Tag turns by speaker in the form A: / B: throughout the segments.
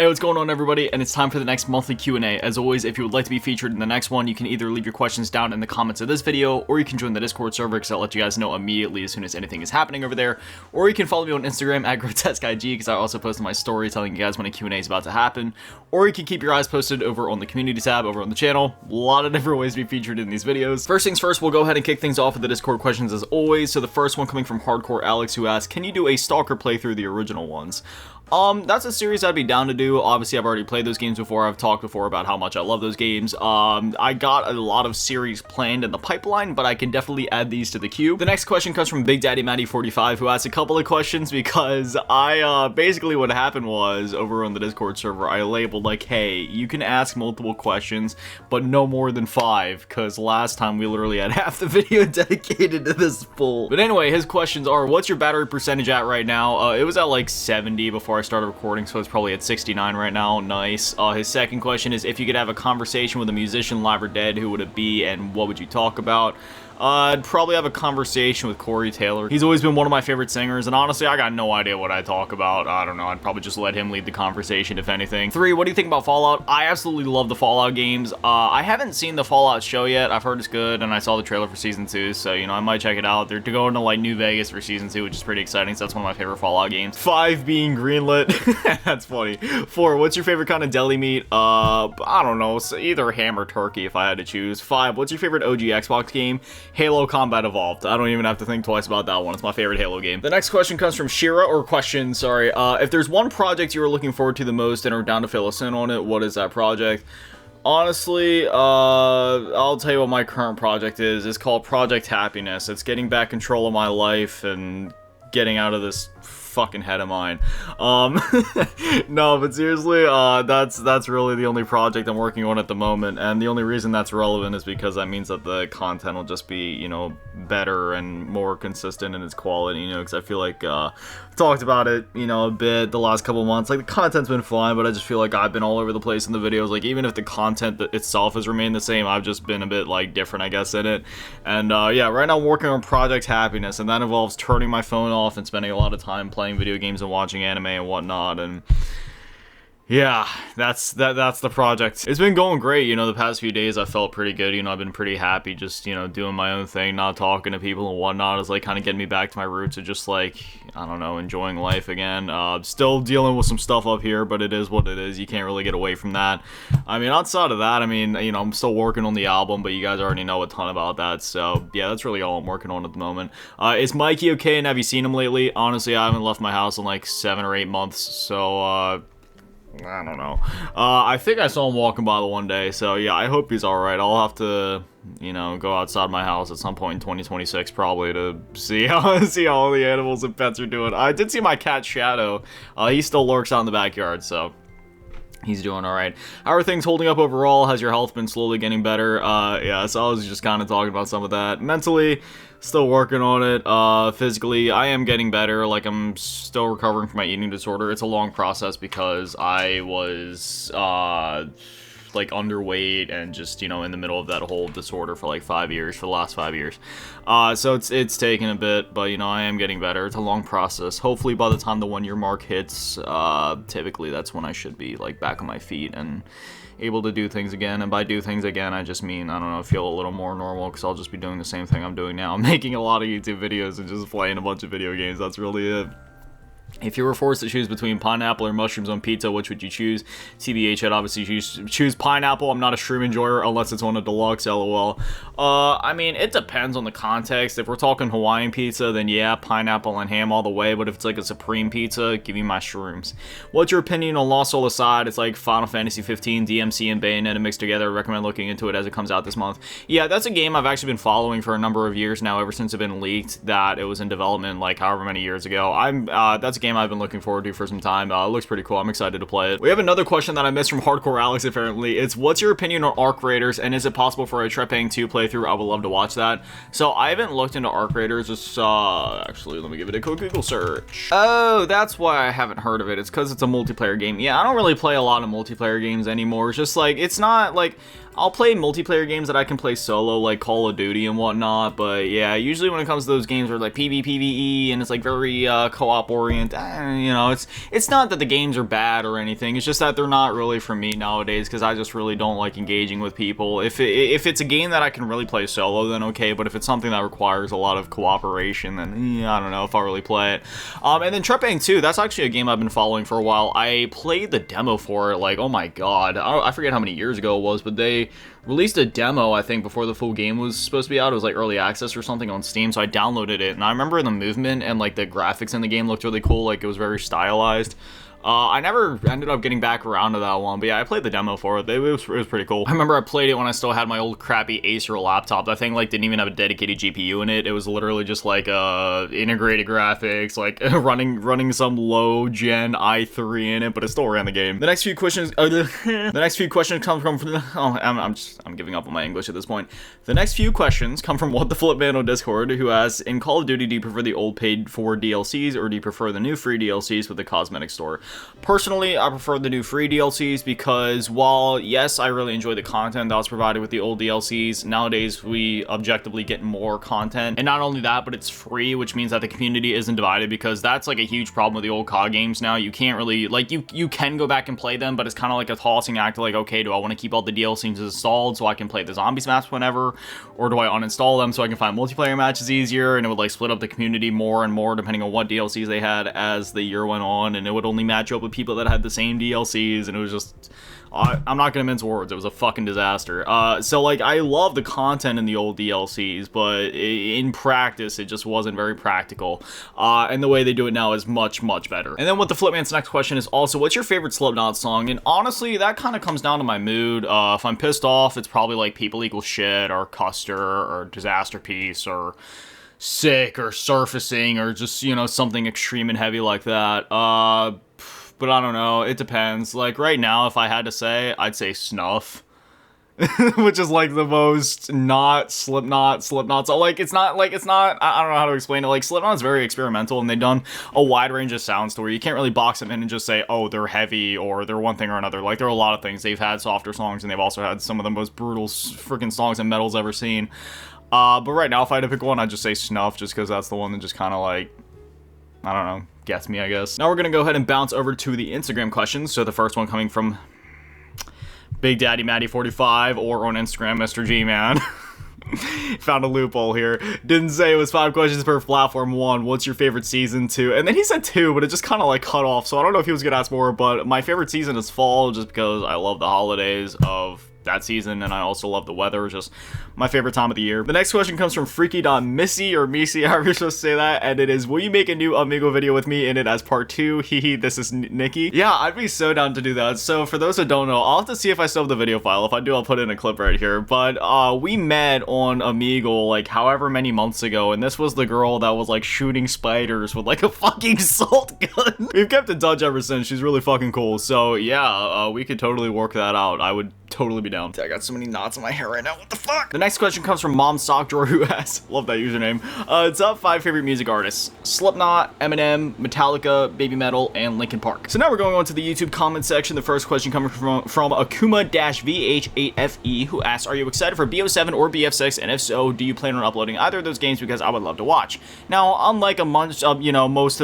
A: Hey, what's going on, everybody? And it's time for the next monthly Q&A. As always, if you would like to be featured in the next one, you can either leave your questions down in the comments of this video, or you can join the Discord server because I'll let you guys know immediately as soon as anything is happening over there. Or you can follow me on Instagram at GrotesqueIG because I also post my story telling you guys when a Q&A is about to happen. Or you can keep your eyes posted over on the community tab over on the channel. A lot of different ways to be featured in these videos. First things first, we'll go ahead and kick things off with the Discord questions as always. So the first one coming from Hardcore Alex, who asks, can you do a Stalker playthrough, the original ones? That's a series I'd be down to do. Obviously, I've already played those games before. I've talked before about how much I love those games. I got a lot of series planned in the pipeline, but I can definitely add these to the queue. The next question comes from Big Daddy Matty 45, who asked a couple of questions because basically what happened was, over on the Discord server, I labeled like, hey, you can ask multiple questions, but no more than 5, because last time we literally had half the video dedicated to this poll. But anyway, his questions are, what's your battery percentage at right now? It was at like 70 before I started recording, so it's probably at 69 right now. Nice. His second question is, if you could have a conversation with a musician, live or dead, who would it be and what would you talk about? I'd probably have a conversation with Corey Taylor. He's always been one of my favorite singers, and honestly, I got no idea what I'd talk about. I don't know, I'd probably just let him lead the conversation, if anything. 3, what do you think about Fallout? I absolutely love the Fallout games. I haven't seen the Fallout show yet. I've heard it's good, and I saw the trailer for Season 2, so, you know, I might check it out. They're going to, like, New Vegas for Season 2, which is pretty exciting, so that's one of my favorite Fallout games. 5, being greenlit. That's funny. 4, what's your favorite kind of deli meat? I don't know, so either ham or turkey if I had to choose. 5, what's your favorite OG Xbox game? Halo Combat Evolved. I don't even have to think twice about that one. It's my favorite Halo game. The next question comes from Shira, or question, sorry. If there's one project you are looking forward to the most and are down to fill us in on it, what is that project? Honestly, I'll tell you what my current project is. It's called Project Happiness. It's getting back control of my life and getting out of this fucking head of mine. No, but seriously, that's really the only project I'm working on at the moment, and the only reason that's relevant is because that means that the content will just be, you know, better and more consistent in its quality, you know, because I feel like, talked about it, you know, a bit the last couple months. Like, the content's been fine, but I just feel like I've been all over the place in the videos. Like, even if the content itself has remained the same, I've just been a bit, like, different, I guess, in it. And, yeah, right now I'm working on Project Happiness, and that involves turning my phone off and spending a lot of time playing video games and watching anime and whatnot, and yeah, that's the project. It's been going great, you know, the past few days I felt pretty good, you know, I've been pretty happy just, you know, doing my own thing, not talking to people and whatnot. Is like kind of getting me back to my roots of just like, I don't know, enjoying life again. Still dealing with some stuff up here, but it is what it is. You can't really get away from that. I mean, outside of that, I mean, you know, I'm still working on the album, but you guys already know a ton about that, so yeah, that's really all I'm working on at the moment. Is Mikey okay, and have you seen him lately? Honestly, I haven't left my house in like 7 or 8 months, so I don't know. I think I saw him walking by the one day, so yeah, I hope he's alright. I'll have to, you know, go outside my house at some point in 2026 probably to see how all the animals and pets are doing. I did see my cat Shadow. He still lurks out in the backyard, so he's doing alright. How are things holding up overall? Has your health been slowly getting better? Yeah, so I was just kind of talking about some of that. Mentally, still working on it. Physically, I am getting better. Like, I'm still recovering from my eating disorder. It's a long process because I was, like, underweight and just, you know, in the middle of that whole disorder for like 5 years, for the last 5 years. So it's taken a bit, but, you know, I am getting better. It's a long process. Hopefully by the time the 1 year mark hits, typically that's when I should be, like, back on my feet and able to do things again. And by do things again, I just mean, I don't know, feel a little more normal, because I'll just be doing the same thing I'm doing now. I'm making a lot of YouTube videos and just playing a bunch of video games. That's really it. If you were forced to choose between pineapple or mushrooms on pizza, which would you choose? TBH, I'd obviously choose pineapple. I'm not a shroom enjoyer unless it's on a deluxe, lol. I mean, it depends on the context. If we're talking Hawaiian pizza, then yeah, pineapple and ham all the way. But if it's like a supreme pizza, give me my shrooms. What's your opinion on Lost Soul Aside? It's like Final Fantasy 15, DMC, and Bayonetta mixed together. I recommend looking into it as it comes out this month. Yeah, that's a game I've actually been following for a number of years now, ever since it's been leaked that it was in development like however many years ago. That's a game I've been looking forward to for some time. It looks pretty cool. I'm excited to play it. We have another question that I missed from Hardcore Alex, apparently. It's, what's your opinion on Arc Raiders, and is it possible for a Trepang 2 playthrough? I would love to watch that. So I haven't looked into Arc Raiders. It's, actually, let me give it a quick Google search. Oh, that's why I haven't heard of it. It's because it's a multiplayer game. Yeah, I don't really play a lot of multiplayer games anymore. It's just like, it's not like, I'll play multiplayer games that I can play solo, like Call of Duty and whatnot, but yeah, usually when it comes to those games where like PvPvE and it's like very co-op oriented point, you know, it's not that the games are bad or anything. It's just that they're not really for me nowadays, because I just really don't like engaging with people. If it's a game that I can really play solo, then okay. But if it's something that requires a lot of cooperation, then I don't know if I'll really play it. And then Trepanning 2, that's actually a game I've been following for a while. I played the demo for it, like, oh my god, I forget how many years ago it was, but they released a demo, I think, before the full game was supposed to be out. It was like early access or something on Steam, so I downloaded it, and I remember the movement and like the graphics in the game looked really cool, like it was very stylized. I never ended up getting back around to that one, but yeah, I played the demo for it. It was pretty cool. I remember I played it when I still had my old crappy Acer laptop. That thing like didn't even have a dedicated GPU in it. It was literally just like integrated graphics, like running some low gen i3 in it, but it still ran the game. The next few questions, the next few questions come from. Oh, I'm giving up on my English at this point. The next few questions come from What the Flip Man on Discord, who asks, in Call of Duty, do you prefer the old paid for DLCs or do you prefer the new free DLCs with the cosmetic store? Personally, I prefer the new free DLCs because while, yes, I really enjoy the content that was provided with the old DLCs, nowadays we objectively get more content. And not only that, but it's free, which means that the community isn't divided, because that's like a huge problem with the old COD games now. You can't really, like, you can go back and play them, but it's kind of like a tossing act, like, okay, do I want to keep all the DLCs installed so I can play the zombies maps whenever, or do I uninstall them so I can find multiplayer matches easier? And it would like split up the community more and more depending on what DLCs they had as the year went on, and it would only match up with people that had the same DLCs, and it was just, I'm not gonna mince words, it was a fucking disaster. So like, I love the content in the old DLCs, but in practice, it just wasn't very practical. And the way they do it now is much, much better. And then What the Flipman's next question is also, what's your favorite Slipknot song? And honestly, that kind of comes down to my mood. If I'm pissed off, it's probably like People Equal Shit, or Custer, or Disaster Piece, or Sick, or Surfacing, or just, you know, something extreme and heavy like that. But I don't know, it depends. Like, right now, if I had to say, I'd say Snuff. Which is, like, the most not Slipknot. So, like, it's not, I don't know how to explain it. Like, Slipknot's very experimental, and they've done a wide range of sounds to where you can't really box them in and just say, oh, they're heavy, or they're one thing or another. Like, there are a lot of things. They've had softer songs, and they've also had some of the most brutal freaking songs that metal's ever seen. But right now, if I had to pick one, I'd just say Snuff, just because that's the one that just kind of, like, I don't know, gets me, I guess. Now we're gonna go ahead and bounce over to the Instagram questions. So the first one coming from Big Daddy Matty 45, or on Instagram, Mr. G Man. Found a loophole here. Didn't say it was 5 questions per platform. 1, what's your favorite season? 2, and then he said 2, but it just kind of like cut off. So I don't know if he was gonna ask more, but my favorite season is fall, just because I love the holidays of that season, and I also love the weather. It's just my favorite time of the year. The next question comes from Freaky.Missy, or Missy, however you're supposed to say that, and it is, will you make a new Amigo video with me in it as part 2? Hehe, this is Nikki. Yeah, I'd be so down to do that. So for those that don't know, I'll have to see if I still have the video file. If I do, I'll put in a clip right here. But we met on Amigo like however many months ago, and this was the girl that was like shooting spiders with like a fucking salt gun. We've kept in touch ever since. She's really fucking cool. So yeah, we could totally work that out. I would totally be down. I got so many knots in my hair right now. What the fuck? The next question comes from Mom Sock Drawer, who asks, love that username. Top 5 favorite music artists: Slipknot, Eminem, Metallica, Baby Metal, and Linkin Park. So now we're going on to the YouTube comment section. The first question coming from Akuma-VH8FE, who asks, are you excited for BO7 or BF6? And if so, do you plan on uploading either of those games? Because I would love to watch. Now, unlike most of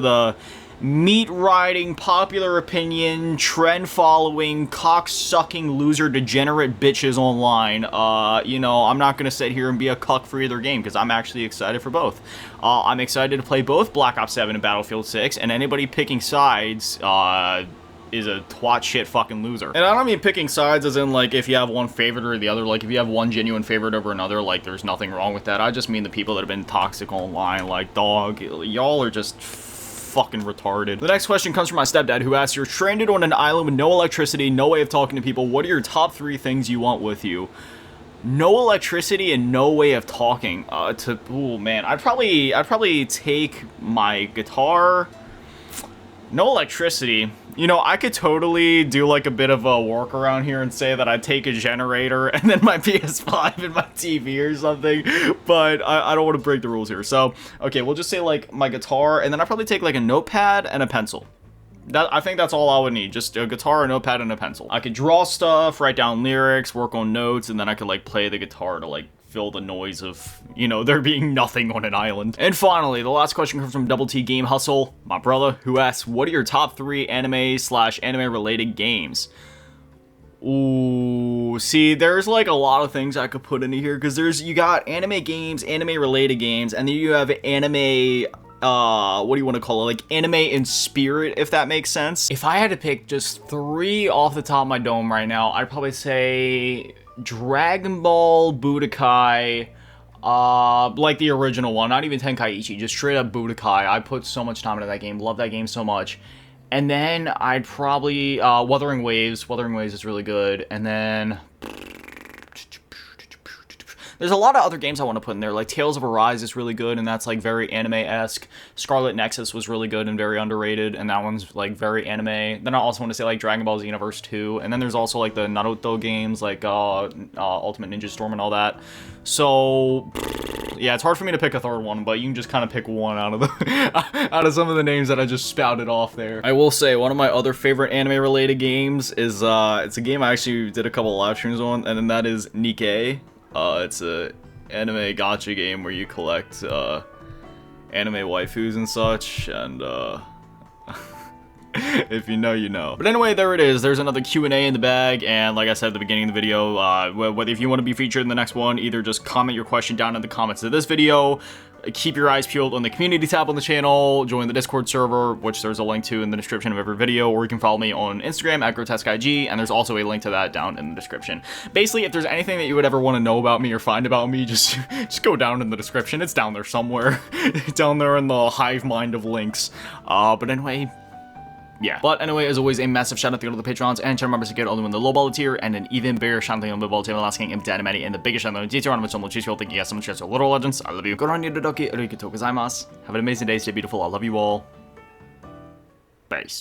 A: the meat riding, popular opinion, trend following, cock sucking, loser, degenerate bitches online, you know, I'm not gonna sit here and be a cuck for either game, because I'm actually excited for both. I'm excited to play both Black Ops 7 and Battlefield 6, and anybody picking sides, is a twat shit fucking loser. And I don't mean picking sides as in like if you have one favorite or the other, like if you have one genuine favorite over another, like there's nothing wrong with that. I just mean the people that have been toxic online, like, dog, y'all are just fucking retarded. The next question comes from my stepdad, who asks, you're stranded on an island with no electricity, no way of talking to people. What are your top 3 things you want with you? No electricity and no way of talking. Oh man, I'd probably take my guitar. No electricity. You know, I could totally do like a bit of a workaround here and say that I'd take a generator and then my PS5 and my TV or something, but I don't want to break the rules here. So, okay, we'll just say like my guitar, and then I'd probably take like a notepad and a pencil. I think that's all I would need. Just a guitar, a notepad, and a pencil. I could draw stuff, write down lyrics, work on notes, and then I could like play the guitar to like fill the noise of, you know, there being nothing on an island. And finally, the last question comes from Double T Game Hustle, my brother, who asks, what are your top 3 anime/anime related games? Ooh, see, there's like a lot of things I could put into here, because you got anime games, anime related games, and then you have anime, what do you want to call it? Like anime in spirit, if that makes sense. If I had to pick just 3 off the top of my dome right now, I'd probably say Dragon Ball Budokai, like the original one, not even Tenkaichi, just straight up Budokai. I put so much time into that game, love that game so much. And then I'd probably, Wuthering Waves. Wuthering Waves is really good. And then there's a lot of other games I want to put in there, like Tales of Arise is really good, and that's like very anime-esque. Scarlet Nexus was really good and very underrated, and that one's like very anime. Then I also want to say like Dragon Ball Xenoverse 2, and then there's also like the Naruto games, like Ultimate Ninja Storm and all that. So yeah, it's hard for me to pick a third one, but you can just kind of pick one out of the out of some of the names that I just spouted off there. I will say one of my other favorite anime-related games is it's a game I actually did a couple of live streams on, and then that is Nikke. It's a anime gacha game where you collect anime waifus and such, and if you know, you know. But anyway, there it is. There's another Q&A in the bag, and like I said at the beginning of the video, whether if you want to be featured in the next one, either just comment your question down in the comments of this video, keep your eyes peeled on the community tab on the channel, join the Discord server, which there's a link to in the description of every video, or you can follow me on Instagram at GrotesqueIG, and there's also a link to that down in the description. Basically, if there's anything that you would ever want to know about me or find about me, just go down in the description. It's down there somewhere. Down there in the hive mind of links. But anyway, yeah. But anyway, as always, a massive shout out to all the patrons and channel members to get only win the low ball tier, and an even bigger shout out to the ball tier last game and Danimani, and the biggest shout out to GTR on which I'm thank you guys so much for Little Legends. I love you. Have an amazing day, stay beautiful. I love you all. Peace.